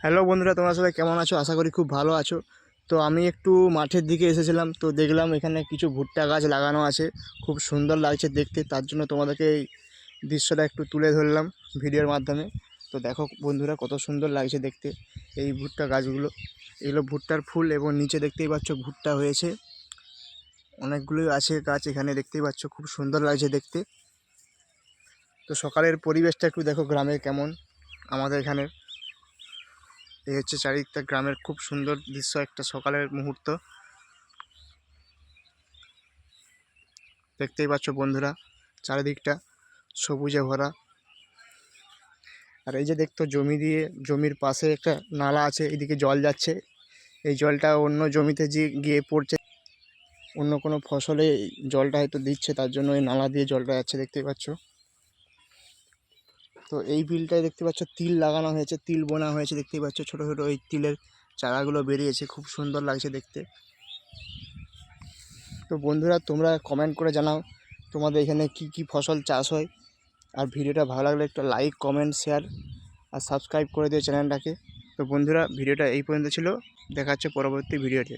Hello বন্ধুরা, তোমরা সবাই কেমন আছো? আশা করি খুব ভালো আছো। তো আমি একটু মাঠের দিকে এসেছিলাম, তো দেখলাম এখানে কিছু ভুট্টা গাছ লাগানো আছে, খুব সুন্দর লাগছে দেখতে। তার জন্য তোমাদেরকে এই দৃশ্যটা একটু তুলে ধরলাম ভিডিওর মাধ্যমে। তো দেখো বন্ধুরা, কত সুন্দর লাগছে দেখতে এই ভুট্টা গাছগুলো। এগুলো ভুট্টার ফুল, এবং নিচে দেখতেই পাচ্ছ ভুট্টা হয়েছে অনেকগুলোই আছে গাছ, এখানে দেখতেই পাচ্ছ খুব সুন্দর লাগছে দেখতে। তো সকালের পরিবেশটা একটু দেখো গ্রামের কেমন আমাদের এখানে। এই হচ্ছে চারিদিকটা গ্রামের খুব সুন্দর দৃশ্য, একটা সকালের মুহূর্ত। দেখতেই পাচ্ছ বন্ধুরা, চারিদিকটা সবুজে ভরা। আর এই যে দেখতো জমির পাশে একটা নালা আছে, এদিকে জল যাচ্ছে। এই জলটা অন্য জমিতে গিয়ে পড়ছে, অন্য কোনো ফসলে জলটা হয়তো দিচ্ছে, তার জন্য এই নালা দিয়ে জলটা যাচ্ছে, দেখতেই পাচ্ছ। তো এই বিলটায় দেখতে পাচ্ছ তিল লাগানো হয়েছে, তিল বোনা হয়েছে, দেখতেই পাচ্ছ ছোটো ছোটো ওই তিলের চারাগুলো বেরিয়েছে, খুব সুন্দর লাগছে দেখতে। তো বন্ধুরা, তোমরা কমেন্ট করে জানাও তোমাদের এখানে কি কি ফসল চাষ হয়। আর ভিডিওটা ভালো লাগলে একটা লাইক, কমেন্ট, শেয়ার আর সাবস্ক্রাইব করে দিও চ্যানেলটাকে। তো বন্ধুরা, ভিডিওটা এই পর্যন্ত ছিল, দেখা হচ্ছে পরবর্তী ভিডিওতে।